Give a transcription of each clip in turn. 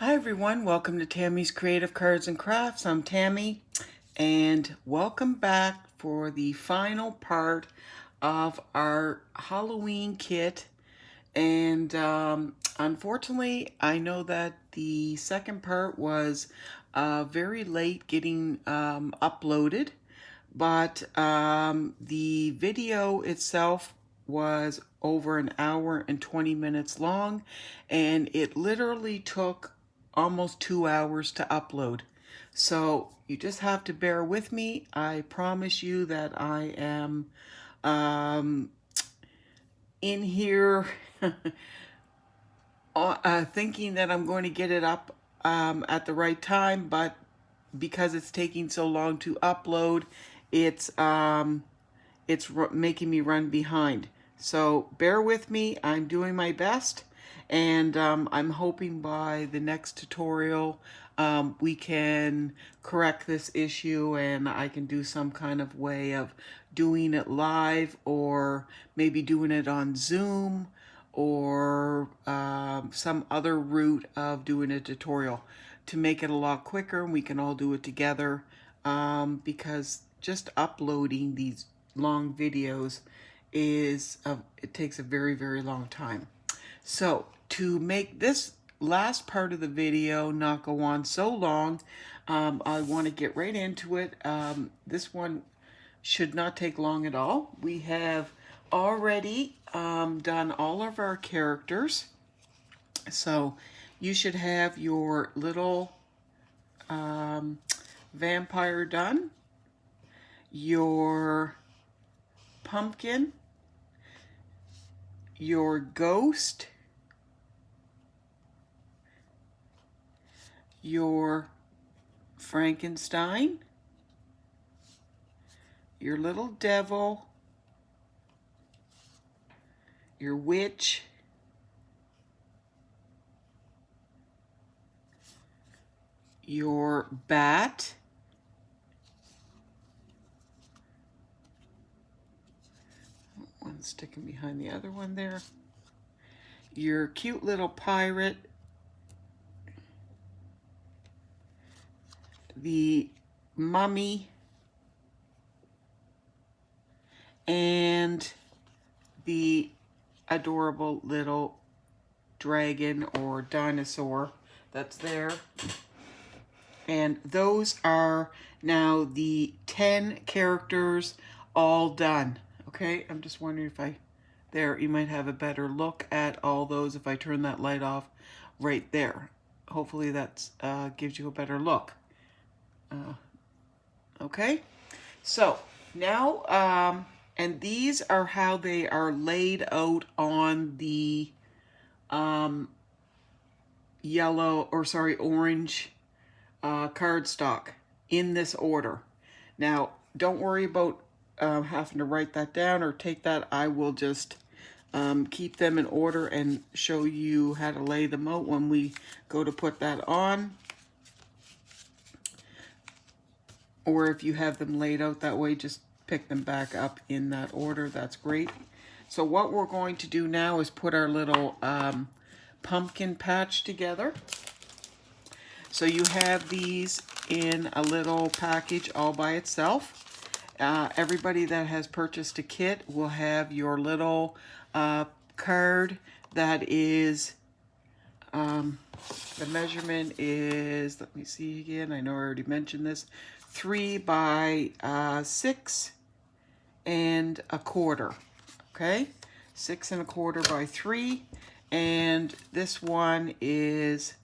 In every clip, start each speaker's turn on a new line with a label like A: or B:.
A: Hi everyone, welcome to Tammy's Creative Cards and Crafts. I'm Tammy and welcome back for the final part of our Halloween kit. And unfortunately, I know that the second part was very late getting uploaded, but the video itself was over an hour and 20 minutes long, and it literally took almost 2 hours to upload. So you just have to bear with me. I promise you that I am um, in here thinking that I'm going to get it up at the right time, but because it's taking so long to upload, it's making me run behind. So bear with me. I'm doing my best, and I'm hoping by the next tutorial we can correct this issue and I can do some kind of way of doing it live, or maybe doing it on Zoom, or some other route of doing a tutorial to make it a lot quicker and we can all do it together, because just uploading these long videos it takes a very long time. So to make this last part of the video not go on so long, I want to get right into it. This one should not take long at all. We have already done all of our characters, so you should have your little vampire done, your pumpkin, your ghost, your Frankenstein, your little devil, your witch, your bat, one sticking behind the other one there, your cute little pirate, the mummy, and the adorable little dragon or dinosaur that's there. And those are now the 10 characters all done. Okay, I'm just wondering if there, you might have a better look at all those if I turn that light off right there. Hopefully that gives you a better look. Okay, so now, and these are how they are laid out on the orange cardstock in this order. Now, don't worry about having to write that down or take that. I will just keep them in order and show you how to lay them out when we go to put that on. Or if you have them laid out that way, just pick them back up in that order. That's great. So what we're going to do now is put our little pumpkin patch together. So you have these in a little package all by itself. Everybody that has purchased a kit will have your little card that is, the measurement is, let me see again, I know I already mentioned this, 3 by 6 and a quarter. Okay, 6 1/4 by 3, and this one is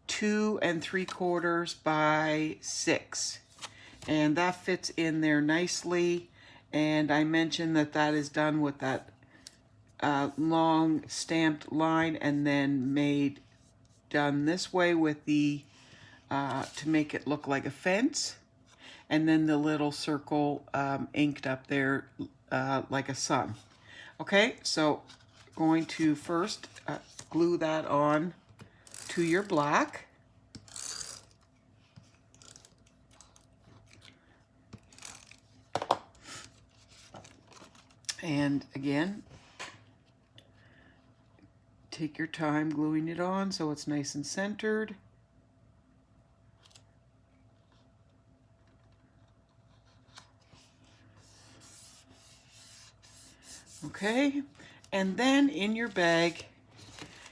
A: 2 3/4 by 6, and that fits in there nicely. And I mentioned that that is done with that long stamped line, and then done this way with the to make it look like a fence, and then the little circle inked up there like a sun. Okay, so going to first glue that on to your black. And again, take your time gluing it on so it's nice and centered. Okay, and then in your bag,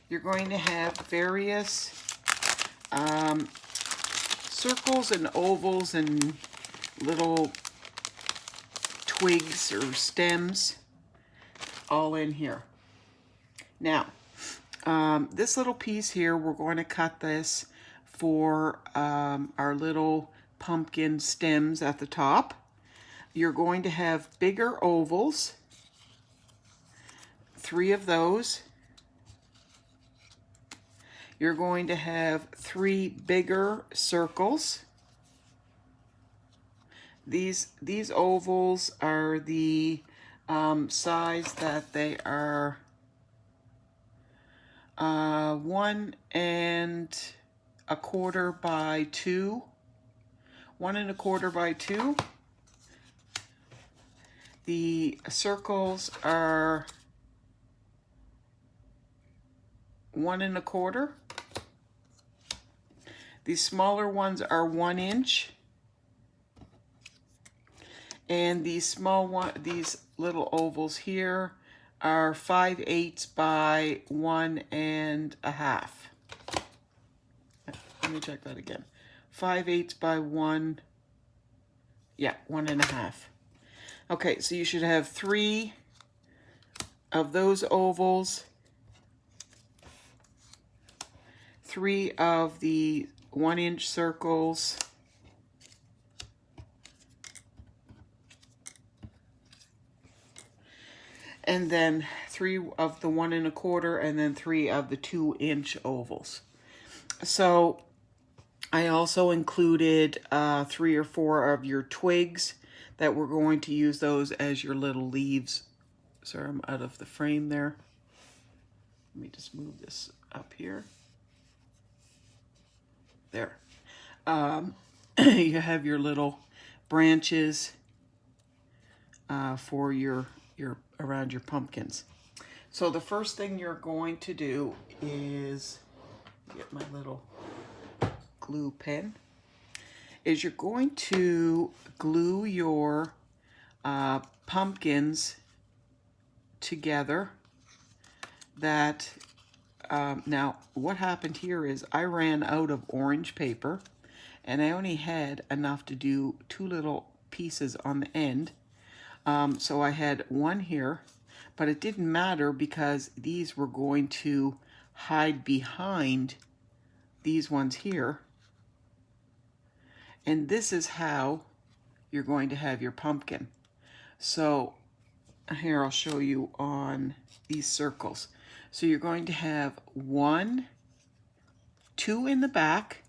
A: you're going to have various circles and ovals and little twigs or stems all in here. Now, this little piece here, we're going to cut this for our little pumpkin stems at the top. You're going to have bigger ovals, 3 of those. You're going to have 3 bigger circles. These ovals are the size that they are 1 1/4 by 2. 1 1/4 by 2. The circles are 1 1/4. These smaller ones are 1 inch. And these these little ovals here are 5/8 by 1 1/2. Let me check that again. 5/8 by 1, yeah, 1 1/2. Okay, so you should have 3 of those ovals, 3 of the 1 inch circles, and then 3 of the 1 1/4, and then 3 of the 2 inch ovals. So I also included 3 or 4 of your twigs that we're going to use those as your little leaves. Sorry, I'm out of the frame there. Let me just move this up here. There. You have your little branches for your around your pumpkins. So the first thing you're going to do is get my little glue pen. Is you're going to glue your pumpkins together. That now what happened here is I ran out of orange paper, and I only had enough to do 2 little pieces on the end. So I had 1 here, but it didn't matter because these were going to hide behind these ones here. And this is how you're going to have your pumpkin. So here I'll show you on these circles. So you're going to have 1, 2 in the back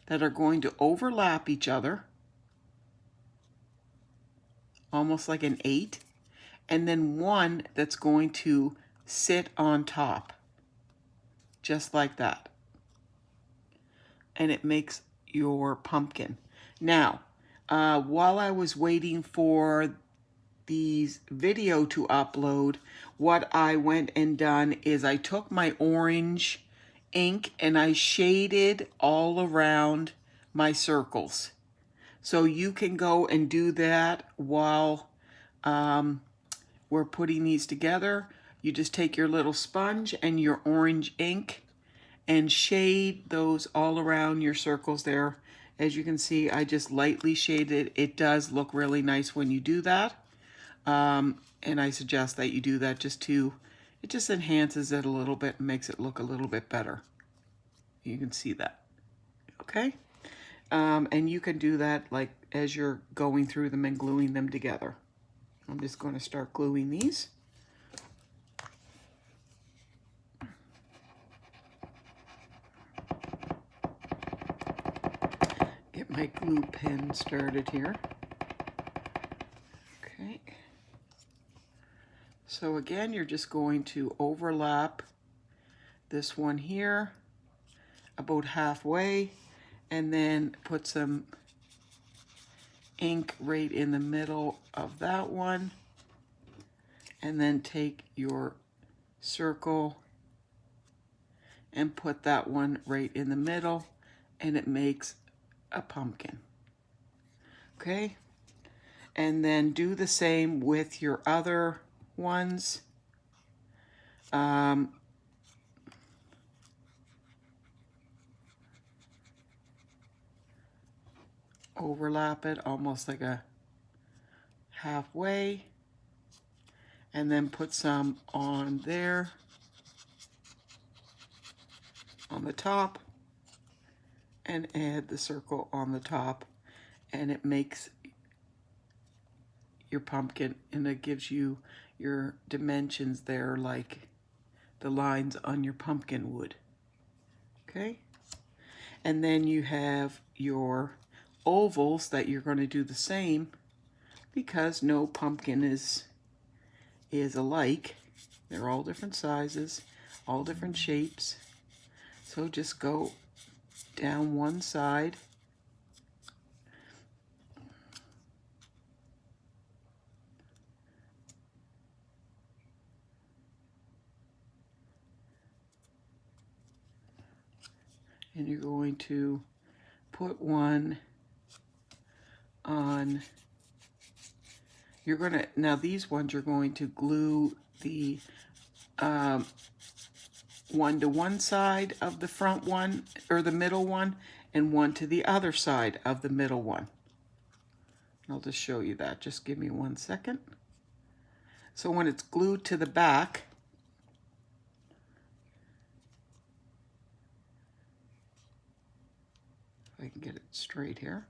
A: that are going to overlap each other, almost like an 8, and then 1 that's going to sit on top, just like that. And it makes your pumpkin. Now, while I was waiting for the video to upload, what I went and done is I took my orange ink and I shaded all around my circles. So you can go and do that while we're putting these together. You just take your little sponge and your orange ink and shade those all around your circles there. As you can see, I just lightly shaded. It does look really nice when you do that. And I suggest that you do that it just enhances it a little bit and makes it look a little bit better. You can see that, okay? And you can do that like as you're going through them and gluing them together. I'm just going to start gluing these. Get my glue pen started here. Okay. So again, you're just going to overlap this one here about halfway, and then put some ink right in the middle of that one, and then take your circle and put that one right in the middle, and it makes a pumpkin. Okay, and then do the same with your other ones. Overlap it almost like a halfway, and then put some on there on the top, and add the circle on the top, and it makes your pumpkin, and it gives you your dimensions there like the lines on your pumpkin would. Okay, and then you have your ovals that you're going to do the same, because no pumpkin is alike. They're all different sizes, all different shapes. So just go down one side, and you're going to put one on. You're going to, now these ones you're going to glue the one to one side of the front one, or the middle one, and one to the other side of the middle one. I'll just show you that. Just give me 1 second. So when it's glued to the back, if I can get it straight here.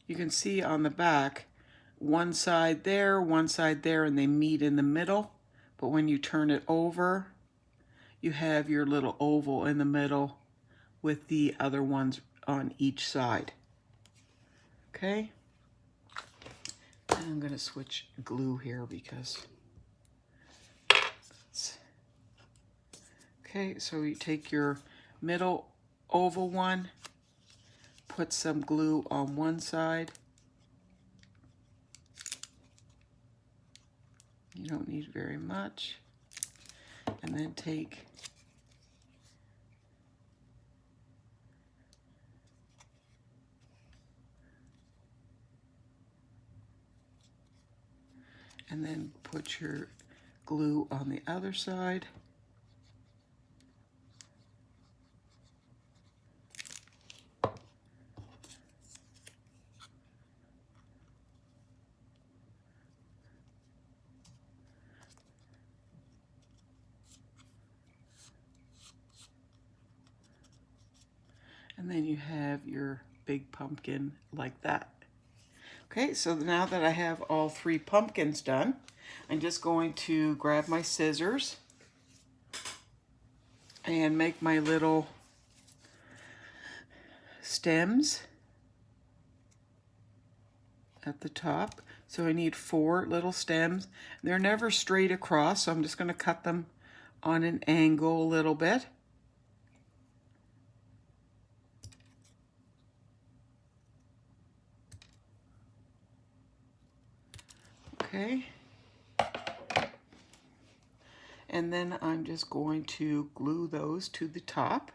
A: You can see on the back, one side there, and they meet in the middle. But when you turn it over, you have your little oval in the middle with the other ones on each side. Okay? And I'm going to switch glue here because... Okay, so you take your middle oval one, put some glue on one side. You don't need very much. And then take and then put your glue on the other side. And then you have your big pumpkin like that. Okay, so now that I have all 3 pumpkins done, I'm just going to grab my scissors and make my little stems at the top. So I need 4 little stems. They're never straight across, so I'm just going to cut them on an angle a little bit. Okay. And then I'm just going to glue those to the top.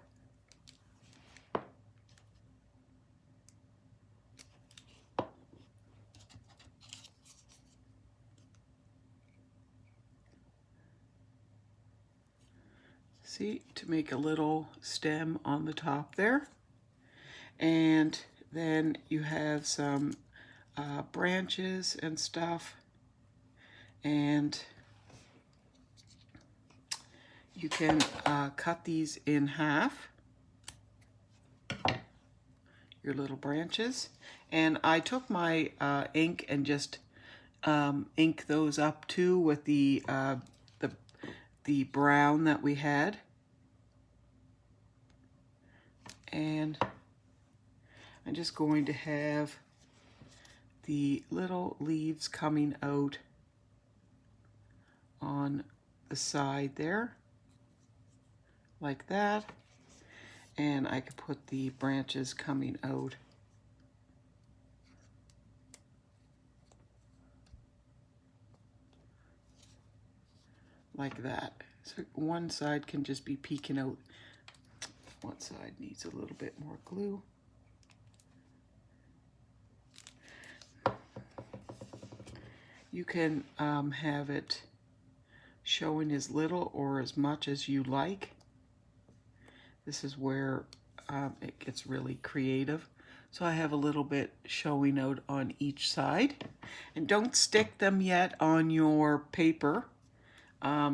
A: See, to make a little stem on the top there. And then you have some branches and stuff. And you can cut these in half, your little branches. And I took my ink and just ink those up too with the brown that we had. And I'm just going to have the little leaves coming out on the side there, like that. And I could put the branches coming out like that. So one side can just be peeking out. One side needs a little bit more glue. You can have it showing as little or as much as you like. This is where it gets really creative. So I have a little bit showing out on each side. And don't stick them yet on your paper.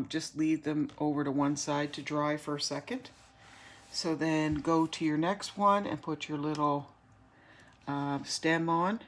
A: Just leave them over to one side to dry for a second. So then go to your next one and put your little stem on.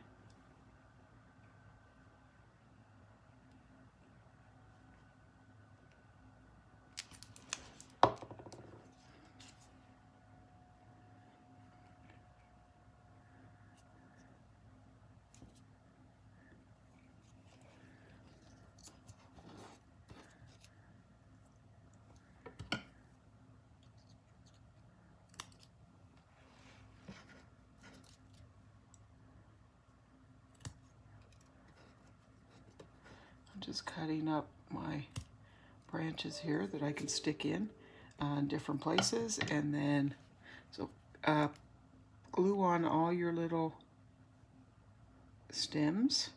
A: I'm just cutting up my branches here that I can stick in different places, and then so glue on all your little stems.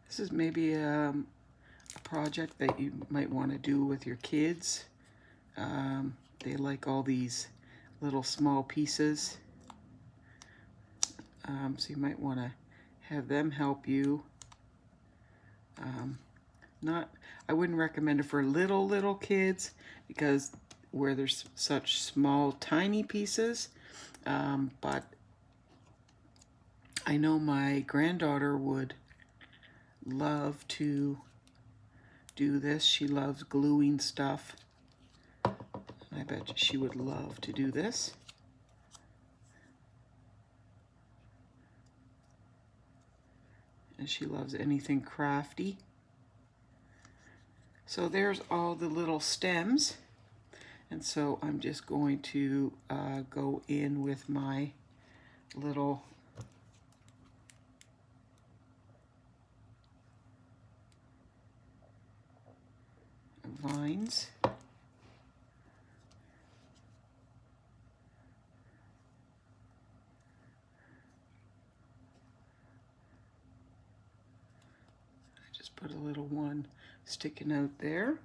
A: This is maybe a project that you might want to do with your kids. They like all these little small pieces. So you might want to have them help you. I wouldn't recommend it for little kids because where there's such small, tiny pieces. But I know my granddaughter would love to do this. She loves gluing stuff. I bet she would love to do this. And she loves anything crafty. So there's all the little stems. And so I'm just going to go in with my little vines. I just put a little one sticking out there.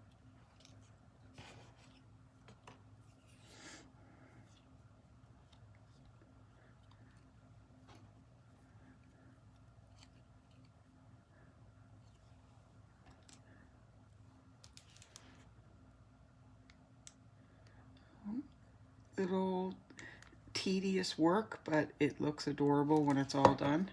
A: Little tedious work, but it looks adorable when it's all done.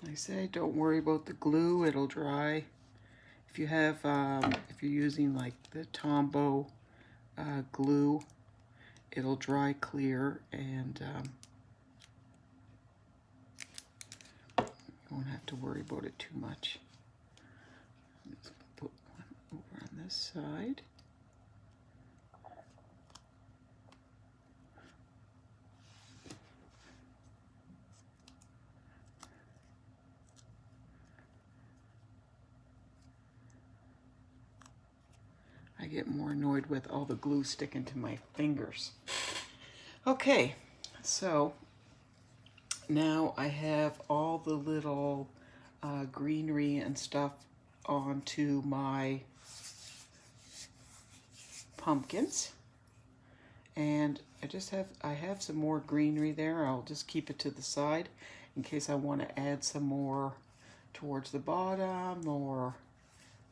A: Like I say, don't worry about the glue, it'll dry. If you have, if you're using like the Tombow glue, it'll dry clear, and you won't have to worry about it too much. Let's put one over on this side. I get more annoyed with all the glue sticking to my fingers. Okay, so now I have all the little greenery and stuff onto my pumpkins. And I have some more greenery there. I'll just keep it to the side in case I want to add some more towards the bottom or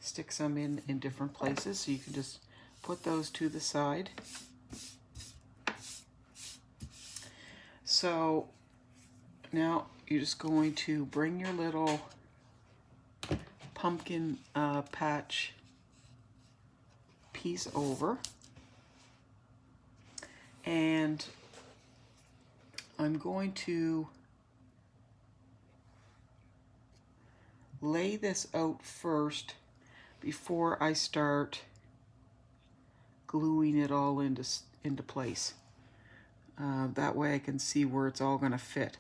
A: stick some in different places. So you can just put those to the side. So now you're just going to bring your little pumpkin patch piece over. And I'm going to lay this out first before I start gluing it all into place. That way I can see where it's all going to fit.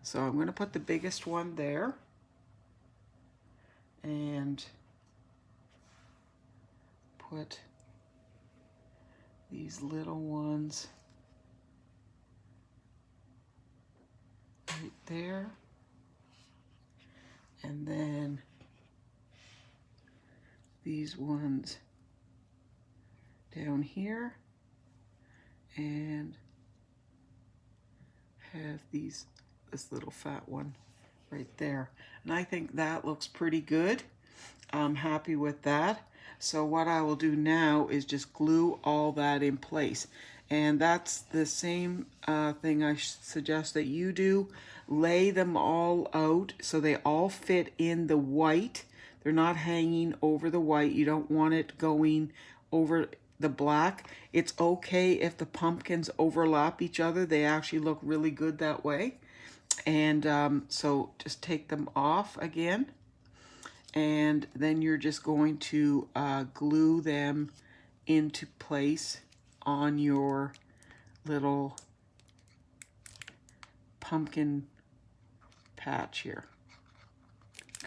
A: So I'm going to put the biggest one there, and put these little ones right there, and then these ones down here, and have this little fat one right there. And I think that looks pretty good. I'm happy with that. So what I will do now is just glue all that in place. And that's the same thing I suggest that you do. Lay them all out so they all fit in the white. They're not hanging over the white. You don't want it going over the black. It's okay if the pumpkins overlap each other. They actually look really good that way. And so just take them off again. And then you're just going to glue them into place on your little pumpkin patch here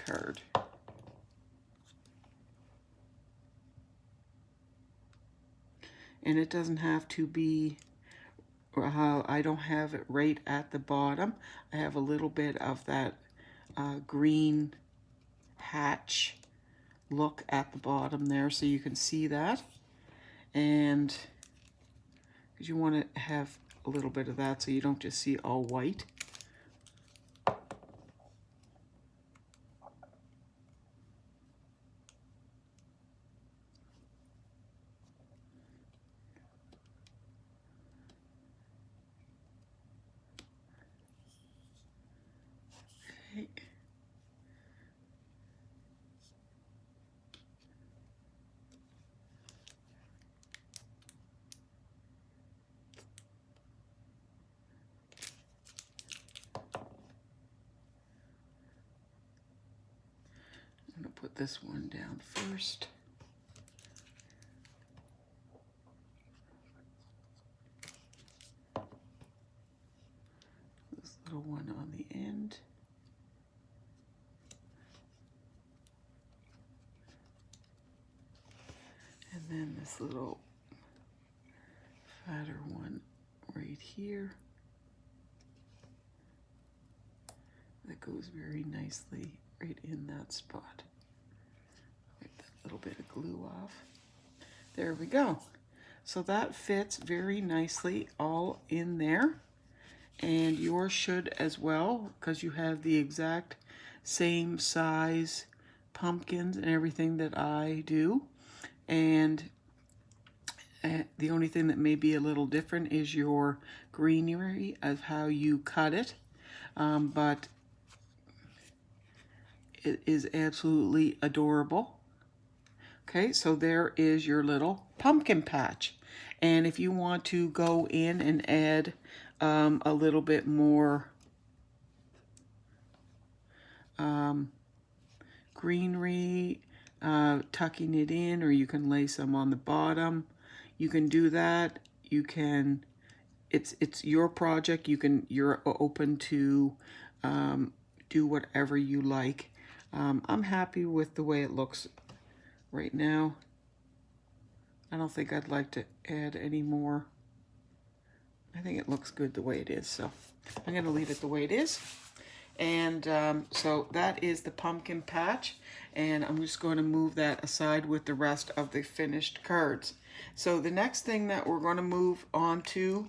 A: card. And it doesn't have to be, I don't have it right at the bottom. I have a little bit of that green hatch look at the bottom there, so you can see that. And because you want to have a little bit of that so you don't just see all white. Okay. I'm going to put this one down first. This little one on the end. And then this little fatter one right here. That goes very nicely right in that spot. Wipe that little bit of glue off. There we go. So that fits very nicely all in there. And yours should as well, because you have the exact same size pumpkins and everything that I do. And the only thing that may be a little different is your greenery of how you cut it. But it is absolutely adorable. Okay, so there is your little pumpkin patch. And if you want to go in and add a little bit more greenery, tucking it in, or you can lay some on the bottom, you can do that. You can, it's your project. You're open to do whatever you like. I'm happy with the way it looks right now. I don't think I'd like to add any more. I think it looks good the way it is, so I'm going to leave it the way it is. And so that is the pumpkin patch, and I'm just going to move that aside with the rest of the finished cards. So the next thing that we're going to move on to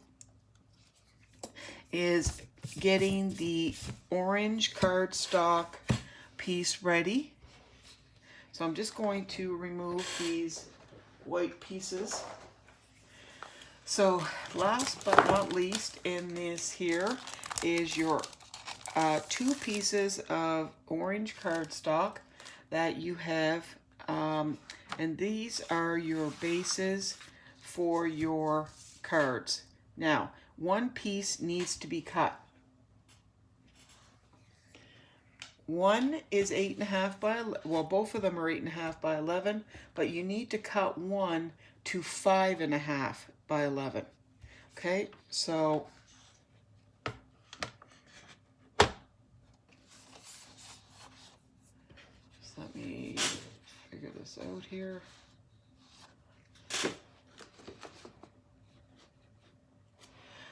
A: is getting the orange cardstock piece ready. So I'm just going to remove these white pieces. So last but not least in this here is your 2 pieces of orange cardstock that you have, and these are your bases for your cards. Now, one piece needs to be cut. One is 8.5 by 11, well, both of them are 8.5 by 11, but you need to cut one to 5.5 by 11. Okay, so let me figure this out here.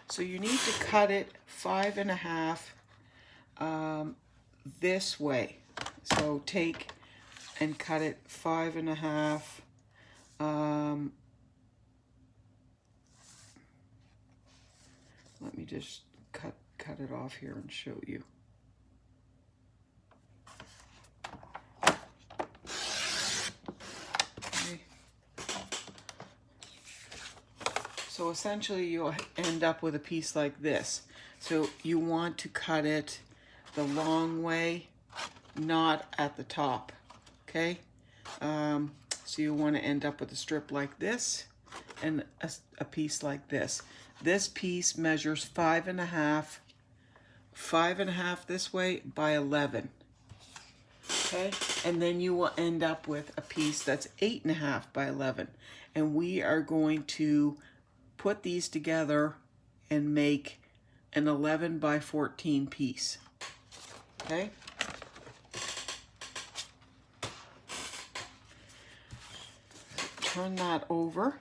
A: So you need to cut it 5.5 this way. So take and cut it 5.5. Let me just cut it off here and show you. Okay. So essentially you'll end up with a piece like this. So you want to cut it the long way, not at the top, okay? So you want to end up with a strip like this and a piece like this. This piece measures 5.5 this way by 11, okay? And then you will end up with a piece that's 8.5 by 11. And we are going to put these together and make an 11 by 14 piece, okay? Turn that over,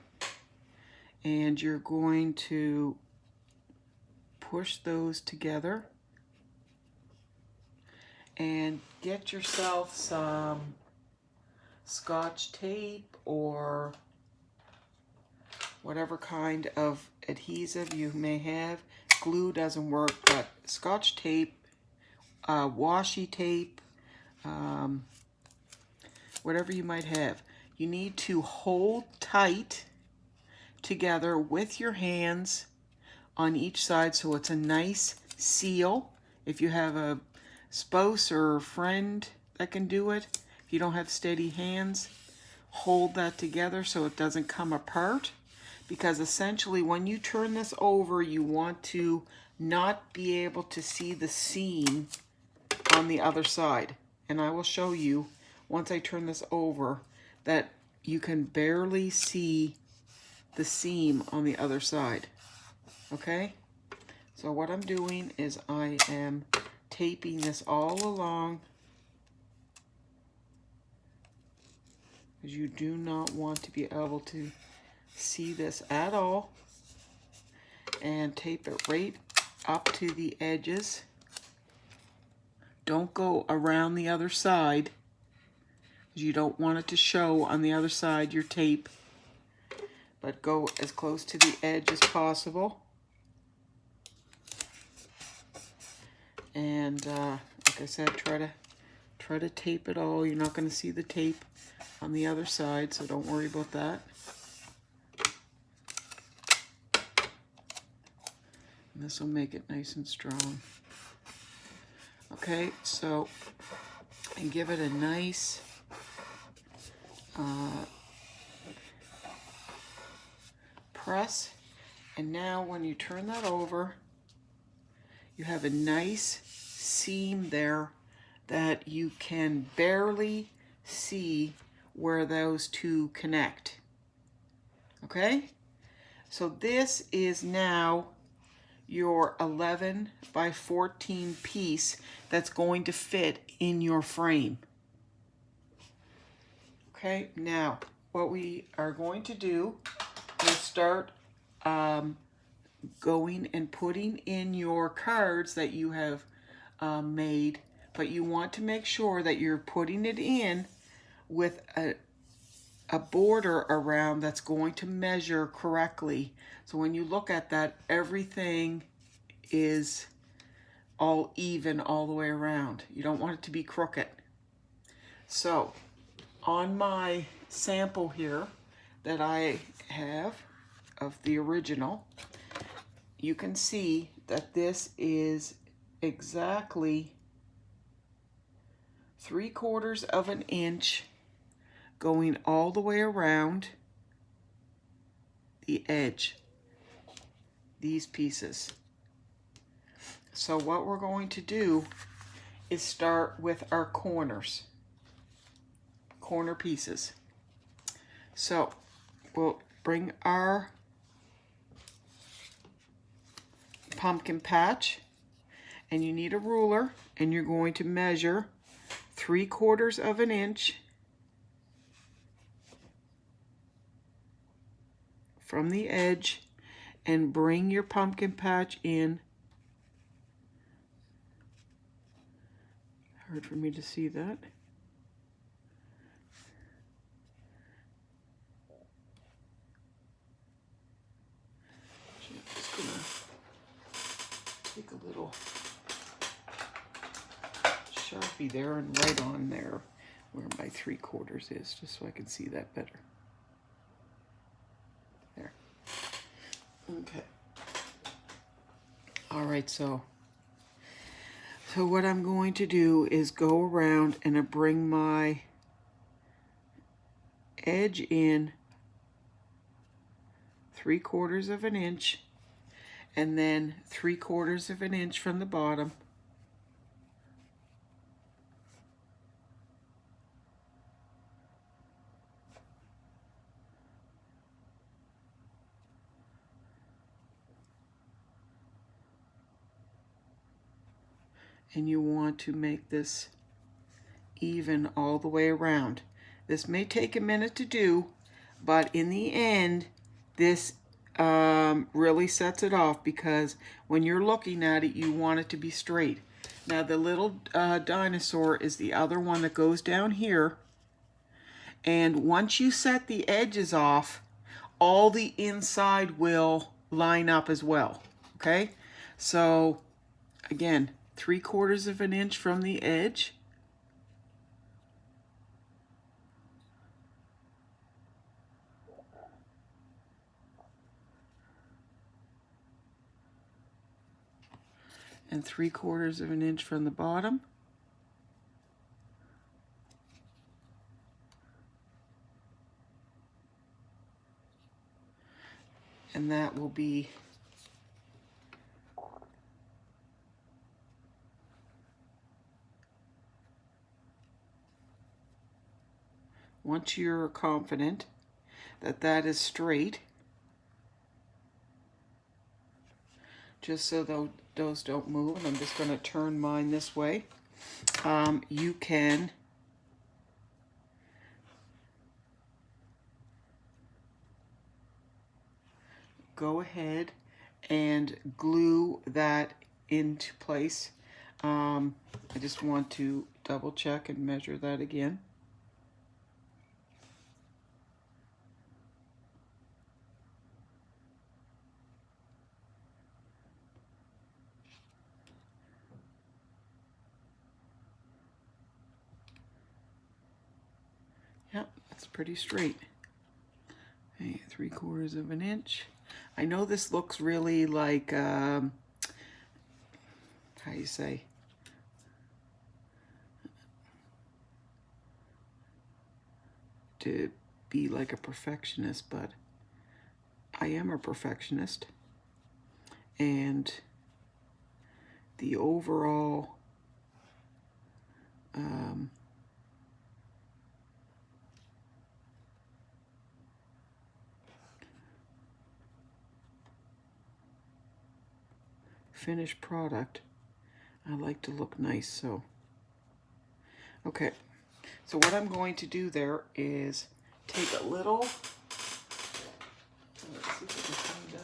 A: and you're going to push those together and get yourself some Scotch tape or whatever kind of adhesive you may have. Glue doesn't work, but Scotch tape, washi tape, whatever you might have. You need to hold tight together with your hands on each side so it's a nice seal. If you have a spouse or a friend that can do it, if you don't have steady hands, hold that together so it doesn't come apart. Because essentially when you turn this over, you want to not be able to see the seam on the other side. And I will show you once I turn this over that you can barely see the seam on the other side. Okay? So what I'm doing is I am taping this all along, because you do not want to be able to see this at all, and tape it right up to the edges. Don't go around the other side, because you don't want it to show on the other side your tape, but go as close to the edge as possible. And like I said, try to tape it all. You're not going to see the tape on the other side, so don't worry about that. And this will make it nice and strong. Okay, so and give it a nice press. And now when you turn that over, you have a nice seam there that you can barely see where those two connect. Okay? So this is now your 11 by 14 piece that's going to fit in your frame. Okay, now what we are going to do is start going and putting in your cards that you have made, but you want to make sure that you're putting it in with a border around that's going to measure correctly. So when you look at that, everything is all even all the way around. You don't want it to be crooked. So on my sample here that I have of the original, you can see that this is exactly 3/4 of an inch going all the way around the edge. these pieces. So what we're going to do is start with our corner pieces. So we'll bring our pumpkin patch, and you need a ruler, and you're going to measure 3/4 of an inch from the edge and bring your pumpkin patch in. Hard for me to see that. I'm just gonna take a little Sharpie there and write on there where my 3/4 is, just so I can see that better. There. Okay. All right, so what I'm going to do is go around and bring my edge in 3/4 of an inch, and then 3/4 of an inch from the bottom. And you want to make this even all the way around. This may take a minute to do, but in the end, this really sets it off, because when you're looking at it, you want it to be straight. Now the little dinosaur is the other one that goes down here, and once you set the edges off, all the inside will line up as well. Okay, so again, 3/4 of an inch from the edge. And 3/4 of an inch from the bottom. And that will be once you're confident that that is straight, just so those don't move, and I'm just going to turn mine this way, you can go ahead and glue that into place. I just want to double check and measure that again. Yep, that's pretty straight. Okay, 3/4 of an inch. I know this looks really like, how you say, to be like a perfectionist, but I am a perfectionist, and the overall finished product, I like to look nice. So okay, so what I'm going to do there is take a little, let's see if I can find a,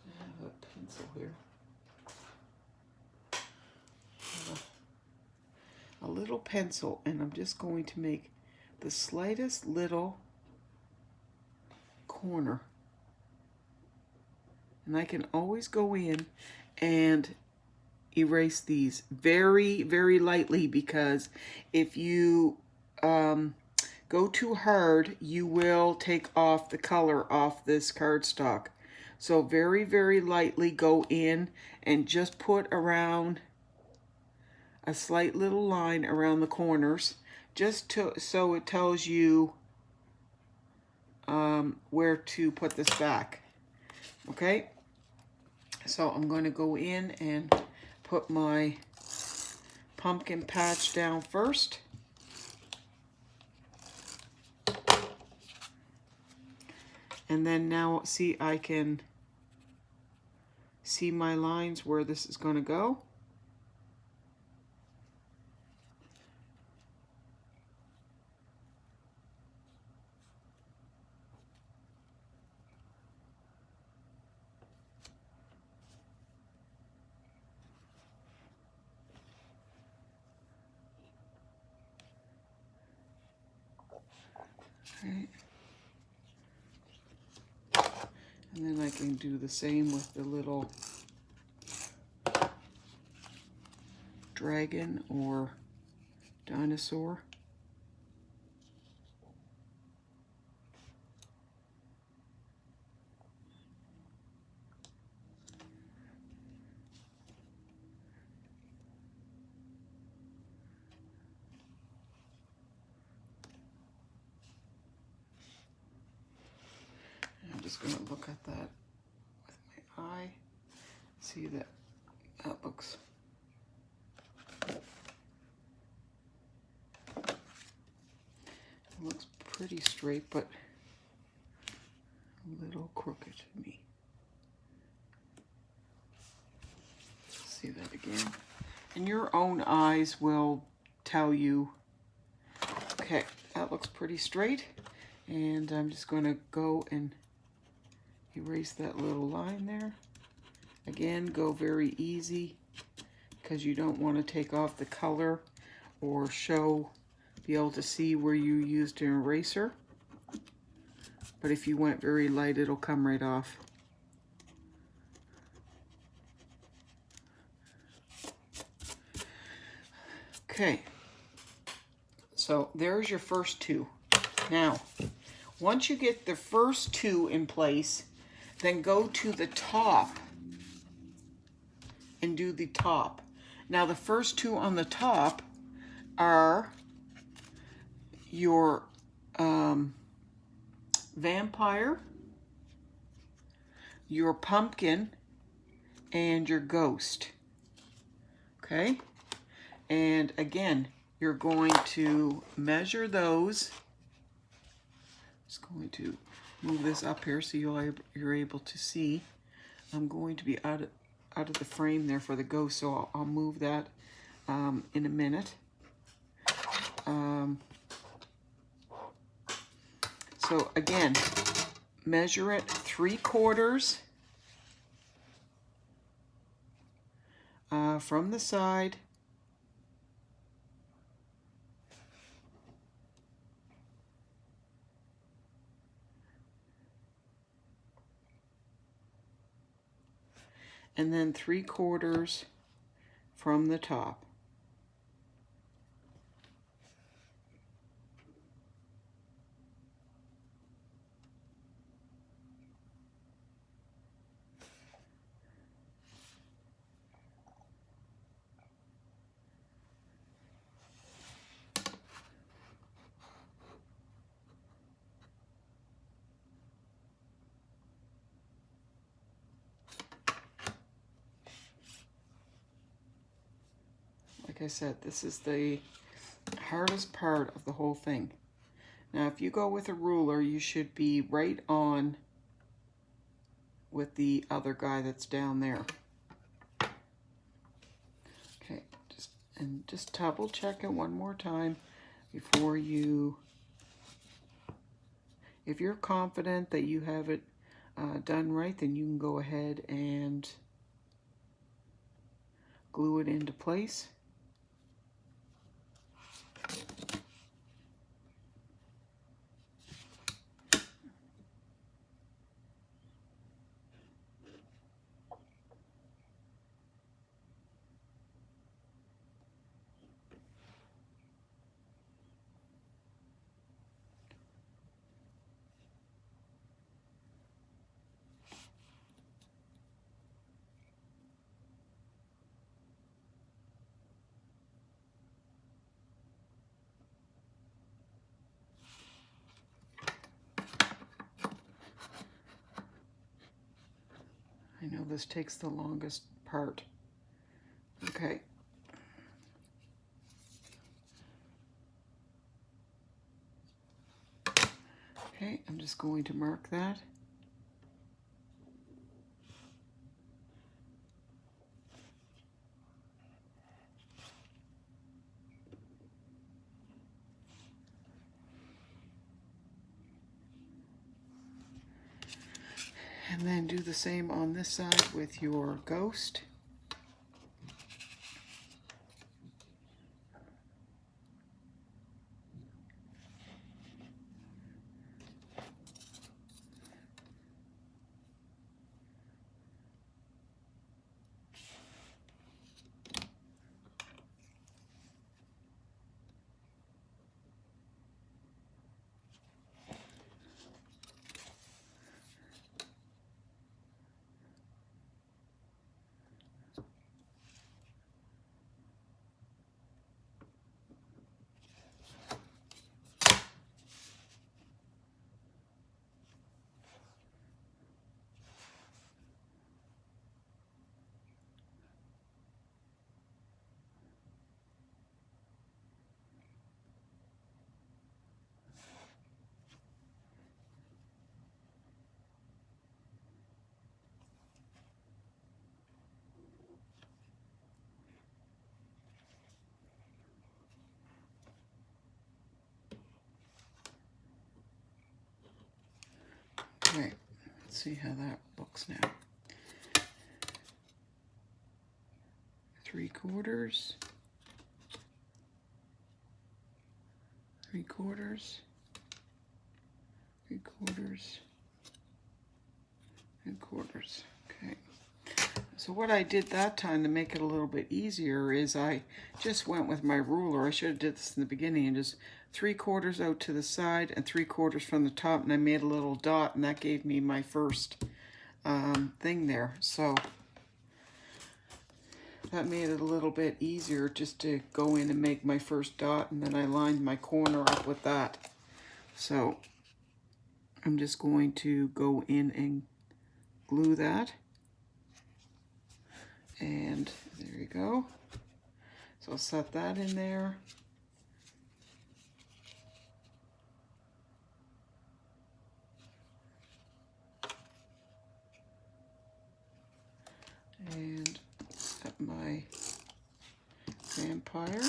A: I have a pencil here, a little pencil, and I'm just going to make the slightest little corner, and I can always go in and erase these very, very lightly, because if you go too hard, you will take off the color off this cardstock. So very, very lightly go in and just put around a slight little line around the corners, just so it tells you where to put this back. Okay, so I'm going to go in and put my pumpkin patch down first. And then now, see, I can see my lines where this is going to go. Okay. And then I can do the same with the little dragon or dinosaur. I'm just going to look at that with my eye. See that looks pretty straight, but a little crooked to me. See that again. And your own eyes will tell you, okay, that looks pretty straight. And I'm just going to go and erase that little line there. Again, go very easy because you don't want to take off the color or be able to see where you used an eraser. But if you went very light, it'll come right off. Okay, so there's your first two. Now, once you get the first two in place, then go to the top and do the top. Now, the first two on the top are your vampire, your pumpkin, and your ghost. Okay? And again, you're going to measure those. Just going to move this up here so you're able to see. I'm going to be out of the frame there for the ghost, so I'll move that in a minute. So again, measure it 3/4 from the side. And then 3/4 from the top. Like I said, this is the hardest part of the whole thing. Now, if you go with a ruler, you should be right on with the other guy that's down there. Okay, just double check it one more time before you, if you're confident that you have it done right, then you can go ahead and glue it into place. I know this takes the longest part. Okay. Okay, I'm just going to mark that. And then do the same on this side with your ghost. Okay, let's see how that looks now. 3/4, 3/4, 3/4, 3/4. Okay. So what I did that time to make it a little bit easier is I just went with my ruler. I should have did this in the beginning and just 3/4 out to the side and 3/4 from the top, and I made a little dot, and that gave me my first thing there. So that made it a little bit easier just to go in and make my first dot, and then I lined my corner up with that. So I'm just going to go in and glue that. And there you go. So I'll set that in there. And set my vampire.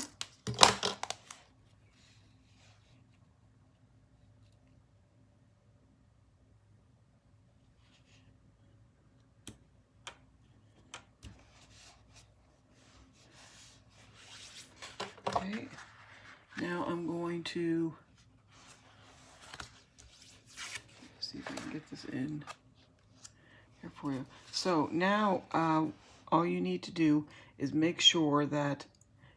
A: Okay, now I'm going to see if I can get this in here for you. So now all you need to do is make sure that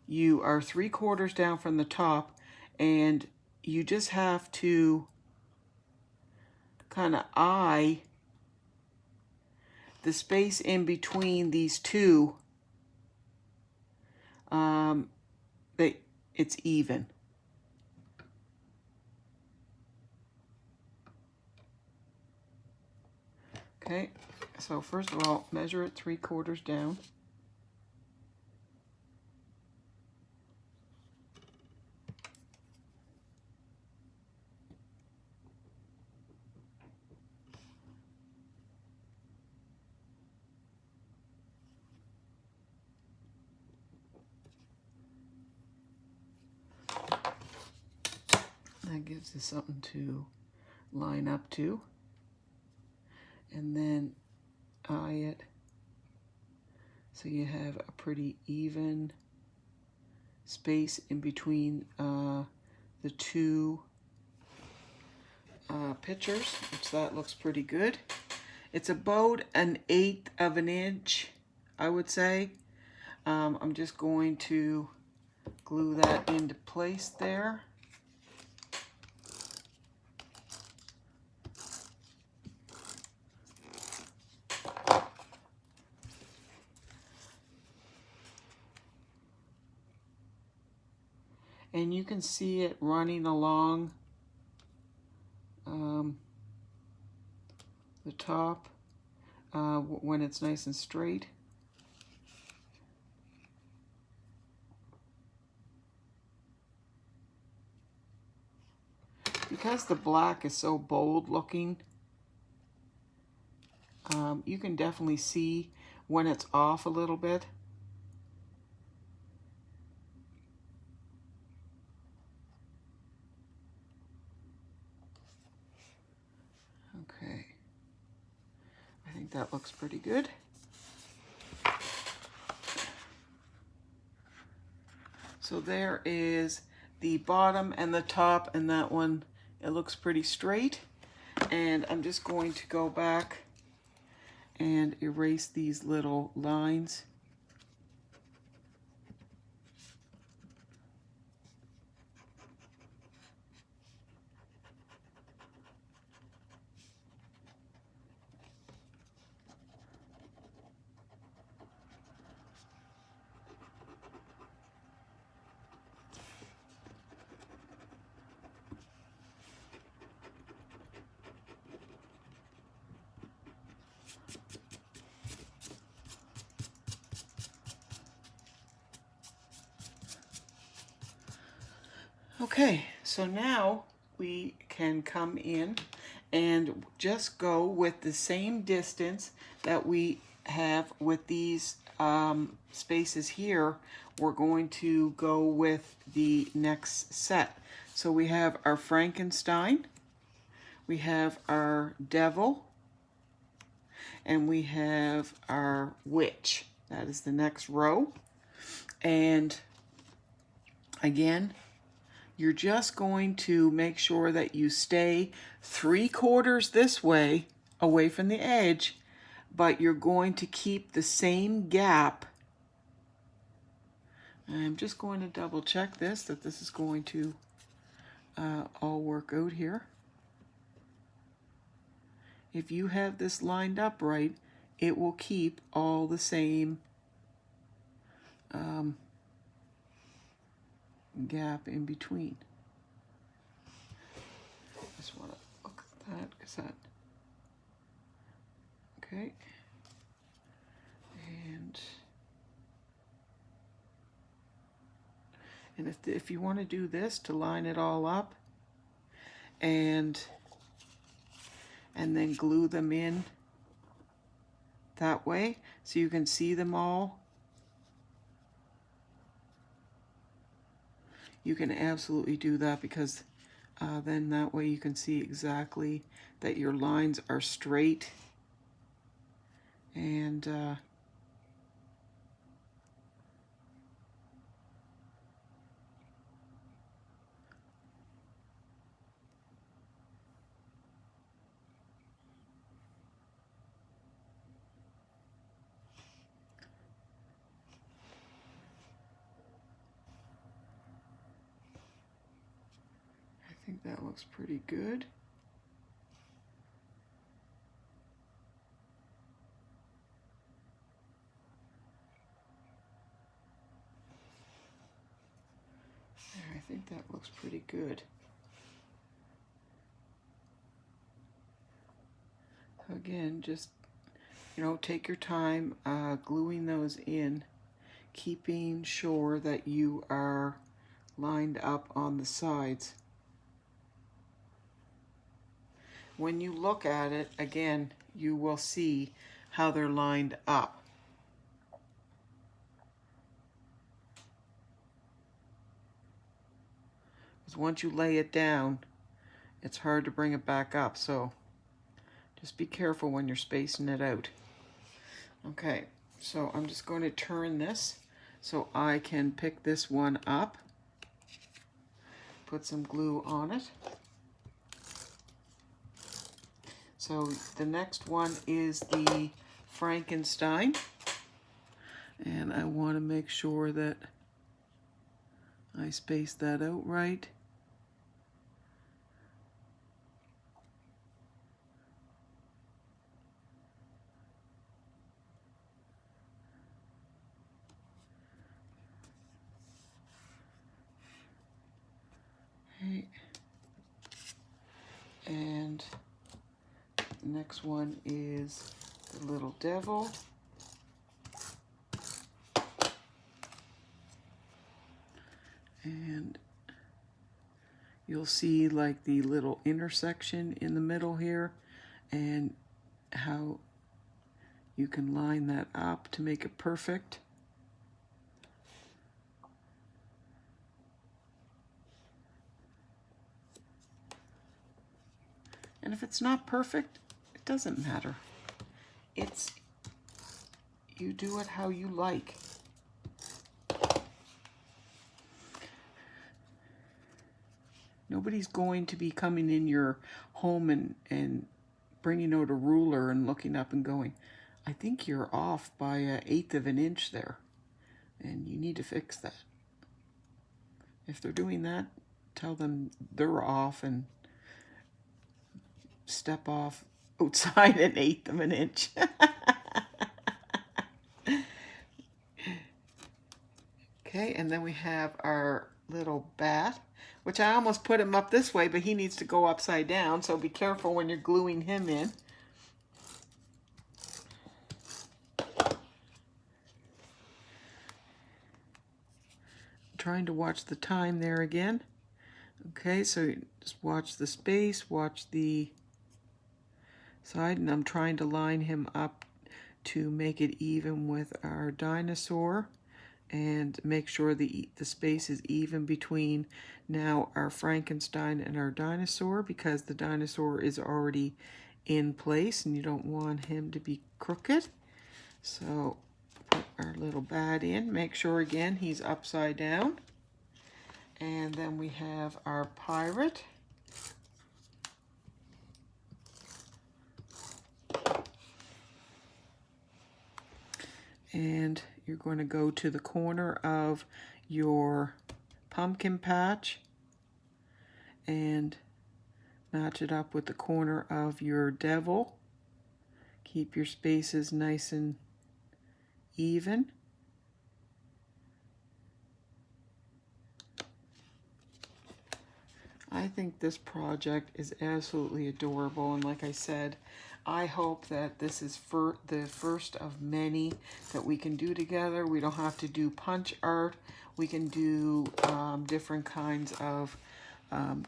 A: you are 3/4 down from the top, and you just have to kind of eye the space in between these two. It's even. Okay, so first of all, measure it 3/4 down. That gives us something to line up to. And then eye it so you have a pretty even space in between the two pictures, which that looks pretty good. It's about 1/8 of an inch, I would say. I'm just going to glue that into place there. And you can see it running along the top. when it's nice and straight. Because the black is so bold looking, you can definitely see when it's off a little bit. Okay, I think that looks pretty good. So there is the bottom and the top, and that one, it looks pretty straight. And I'm just going to go back and erase these little lines. Okay, so now we can come in and just go with the same distance that we have with these spaces here. We're going to go with the next set. So we have our Frankenstein, we have our Devil, and we have our Witch. That is the next row. And again, you're just going to make sure that you stay 3/4 this way, away from the edge, but you're going to keep the same gap. I'm just going to double check this, that this is going to all work out here. If you have this lined up right, it will keep all the same gap in between. Just want to look at that, because that, okay. And if you want to do this to line it all up and then glue them in that way so you can see them all, you can absolutely do that, because then that way you can see exactly that your lines are straight. And I think that looks pretty good. I think that looks pretty good. Again, just, take your time gluing those in, keeping sure that you are lined up on the sides. When you look at it, again, you will see how they're lined up. Because once you lay it down, it's hard to bring it back up, so just be careful when you're spacing it out. Okay, so I'm just going to turn this so I can pick this one up, put some glue on it. So the next one is the Frankenstein, and I want to make sure that I space that out right. Okay. And the next one is the little devil. And you'll see like the little intersection in the middle here and how you can line that up to make it perfect. And if it's not perfect, it doesn't matter. It's, you do it how you like. Nobody's going to be coming in your home and bringing out a ruler and looking up and going, I think you're off by 1/8 of an inch there, and you need to fix that. If they're doing that, tell them they're off and step off outside 1/8 of an inch. Okay, and then we have our little bat, which I almost put him up this way, but he needs to go upside down, so be careful when you're gluing him in. Trying to watch the time there again. Okay, so just watch the space, watch the side, and I'm trying to line him up to make it even with our dinosaur and make sure the space is even between now our Frankenstein and our dinosaur, because the dinosaur is already in place and you don't want him to be crooked. So put our little bat in, make sure again he's upside down. And then we have our pirate. And you're going to go to the corner of your pumpkin patch and match it up with the corner of your devil. Keep your spaces nice and even. I think this project is absolutely adorable, and like I said, I hope that this is the first of many that we can do together. We don't have to do punch art. We can do different kinds of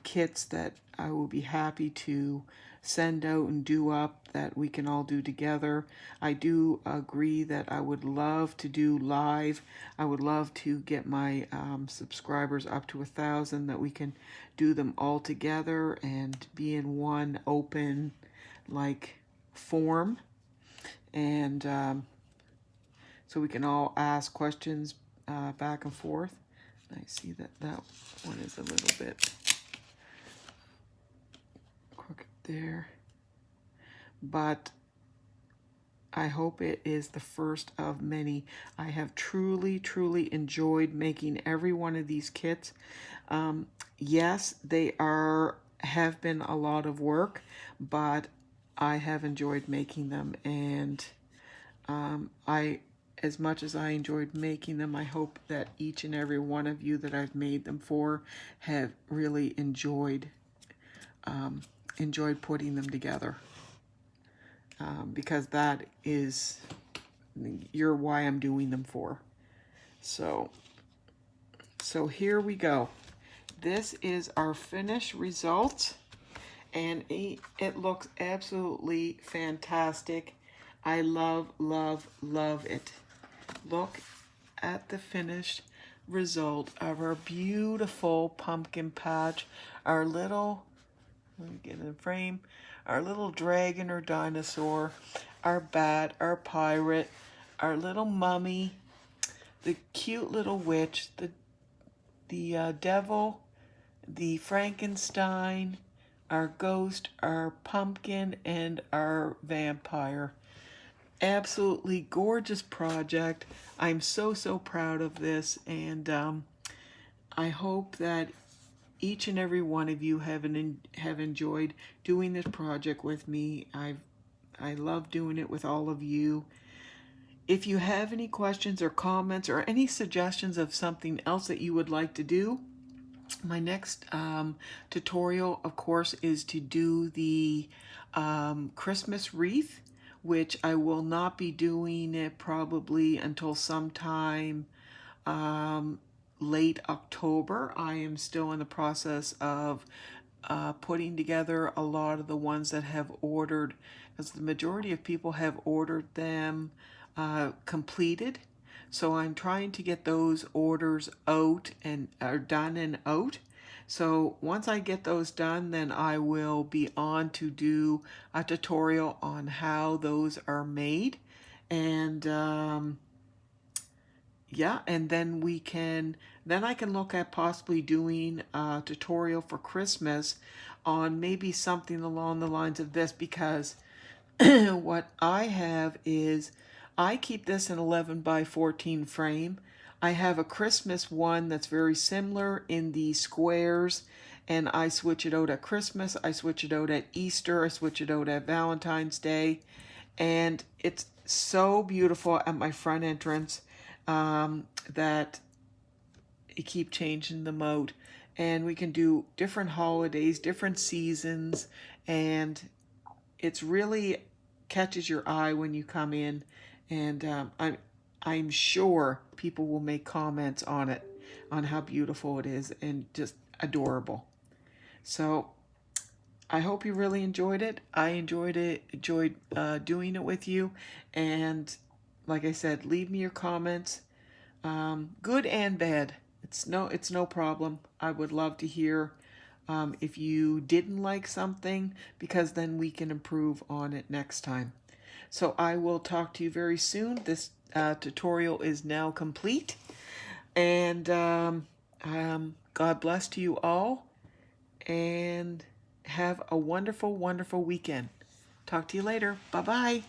A: kits that I will be happy to send out and do up that we can all do together. I do agree that I would love to do live. I would love to get my subscribers up to 1,000, that we can do them all together and be in one open like form, and so we can all ask questions back and forth. I see that that one is a little bit crooked there, but I hope it is the first of many. I have truly enjoyed making every one of these kits. Yes, they have been a lot of work, but I have enjoyed making them, and as much as I enjoyed making them, I hope that each and every one of you that I've made them for have really enjoyed putting them together, because that is why I'm doing them for. So here we go. This is our finished result, and it looks absolutely fantastic. I love it. Look at the finished result of our beautiful pumpkin patch. Our little, let me get in the frame, our little dragon or dinosaur, our bat, our pirate, our little mummy, the cute little witch, the devil, the Frankenstein, our ghost, our pumpkin, and our vampire. Absolutely gorgeous project. I'm so proud of this, and I hope that each and every one of you have enjoyed doing this project with me. I love doing it with all of you. If you have any questions or comments or any suggestions of something else that you would like to do, my next tutorial, of course, is to do the Christmas wreath, which I will not be doing it probably until sometime um, late October. I am still in the process of putting together a lot of the ones that have ordered, because the majority of people have ordered them completed. So I'm trying to get those orders out and are done and out. So once I get those done, then I will be on to do a tutorial on how those are made. And yeah, and then I can look at possibly doing a tutorial for Christmas on maybe something along the lines of this, because what I have is I keep this in 11 by 14 frame. I have a Christmas one that's very similar in the squares, and I switch it out at Christmas, I switch it out at Easter, I switch it out at Valentine's Day, and it's so beautiful at my front entrance that you keep changing them out. And we can do different holidays, different seasons, and it's really catches your eye when you come in. And I'm sure people will make comments on it, on how beautiful it is and just adorable. So I hope you really enjoyed it. I enjoyed doing it with you. And like I said, leave me your comments, good and bad. It's no problem. I would love to hear if you didn't like something, because then we can improve on it next time. So I will talk to you very soon. This tutorial is now complete. And God bless to you all. And have a wonderful, wonderful weekend. Talk to you later. Bye-bye.